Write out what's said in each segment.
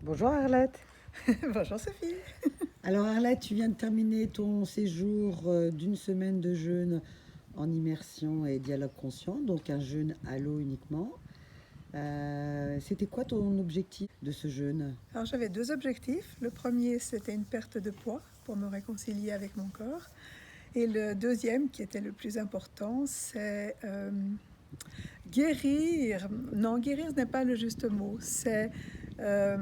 Bonjour Arlette. Bonjour Sophie. Alors Arlette, tu viens de terminer ton séjour d'une semaine de jeûne en immersion et dialogue conscient, donc un jeûne à l'eau uniquement. C'était quoi ton objectif de ce jeûne? Alors j'avais deux objectifs. Le premier, c'était une perte de poids pour me réconcilier avec mon corps. Et le deuxième, qui était le plus important, c'est guérir. Non, guérir ce n'est pas le juste mot. C'est euh,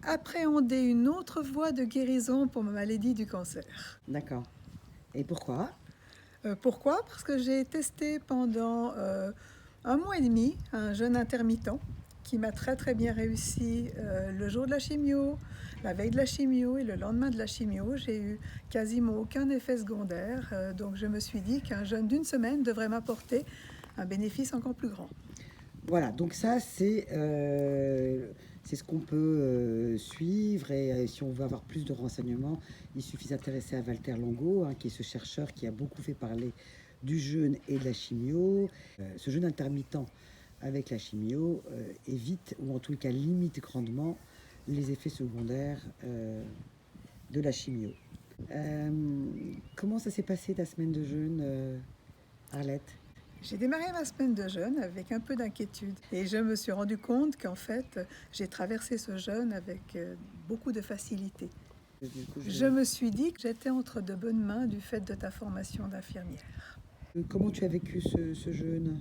appréhender une autre voie de guérison pour ma maladie du cancer. D'accord. Et pourquoi? Pourquoi? Parce que j'ai testé pendant un mois et demi un jeûne intermittent qui m'a très très bien réussi le jour de la chimio, la veille de la chimio et le lendemain de la chimio. J'ai eu quasiment aucun effet secondaire, donc je me suis dit qu'un jeûne d'une semaine devrait m'apporter un bénéfice encore plus grand. Voilà, donc ça c'est ce qu'on peut suivre et si on veut avoir plus de renseignements, il suffit de s'intéresser à Walter Longo, hein, qui est ce chercheur qui a beaucoup fait parler du jeûne et de la chimio. Ce jeûne intermittent avec la chimio évite ou en tout cas limite grandement les effets secondaires de la chimio. Euh, Comment ça s'est passé ta semaine de jeûne, Arlette? J'ai démarré ma semaine de jeûne avec un peu d'inquiétude et je me suis rendu compte qu'en fait j'ai traversé ce jeûne avec beaucoup de facilité. Du coup, Je me suis dit que j'étais entre de bonnes mains du fait de ta formation d'infirmière. Comment tu as vécu ce jeûne?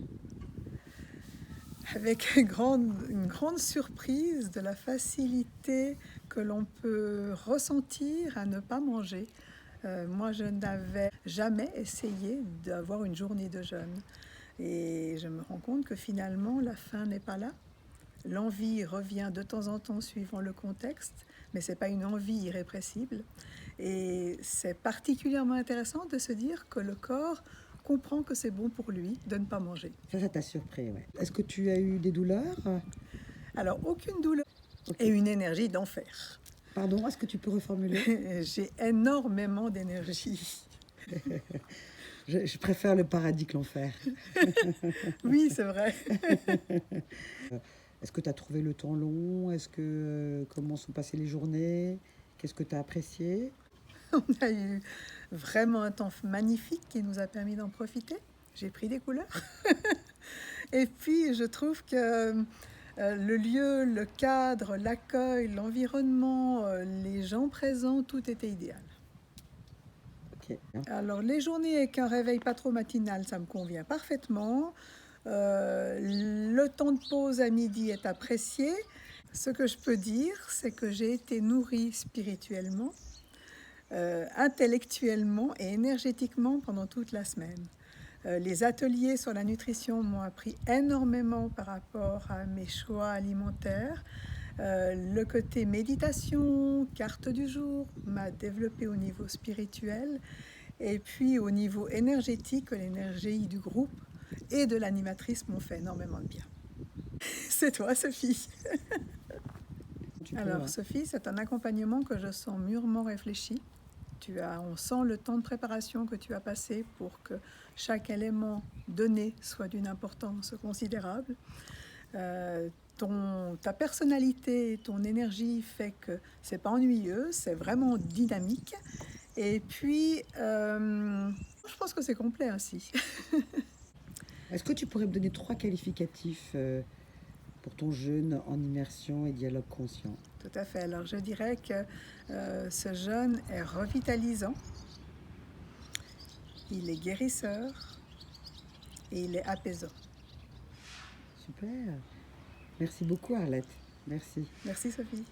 Avec une grande surprise de la facilité que l'on peut ressentir à ne pas manger. Moi, je n'avais jamais essayé d'avoir une journée de jeûne. Et je me rends compte que finalement, la faim n'est pas là. L'envie revient de temps en temps suivant le contexte, mais ce n'est pas une envie irrépressible. Et c'est particulièrement intéressant de se dire que le corps comprend que c'est bon pour lui de ne pas manger. Ça t'a surpris, ouais. Est-ce que tu as eu des douleurs? Alors, aucune douleur Ok. et une énergie d'enfer. Pardon, est-ce que tu peux reformuler? J'ai énormément d'énergie. Je préfère le paradis que l'enfer. Oui, c'est vrai. Est-ce que tu as trouvé le temps long? Comment sont passées les journées? Qu'est-ce que tu as apprécié? On a eu vraiment un temps magnifique qui nous a permis d'en profiter. J'ai pris des couleurs. Et puis, je trouve que le lieu, le cadre, l'accueil, l'environnement, les gens présents, tout était idéal. Ok. Alors, les journées avec un réveil pas trop matinal, ça me convient parfaitement. Le temps de pause à midi est apprécié. Ce que je peux dire, c'est que j'ai été nourrie spirituellement, intellectuellement et énergétiquement pendant toute la semaine. Les ateliers sur la nutrition m'ont appris énormément par rapport à mes choix alimentaires. Le côté méditation, carte du jour, m'a développé au niveau spirituel. Et puis au niveau énergétique, l'énergie du groupe et de l'animatrice m'ont fait énormément de bien. C'est toi, Sophie. Tu peux, Alors, hein. Sophie, c'est un accompagnement que je sens mûrement réfléchi. On sent le temps de préparation que tu as passé pour que chaque élément donné soit d'une importance considérable. Ta personnalité, ton énergie fait que c'est pas ennuyeux, c'est vraiment dynamique. Et puis, je pense que c'est complet ainsi. Est-ce que tu pourrais me donner 3 qualificatifs pour ton jeûne en immersion et dialogue conscient? Tout à fait. Alors, je dirais que ce jeûne est revitalisant, il est guérisseur et il est apaisant. Super. Merci beaucoup, Arlette. Merci. Merci, Sophie.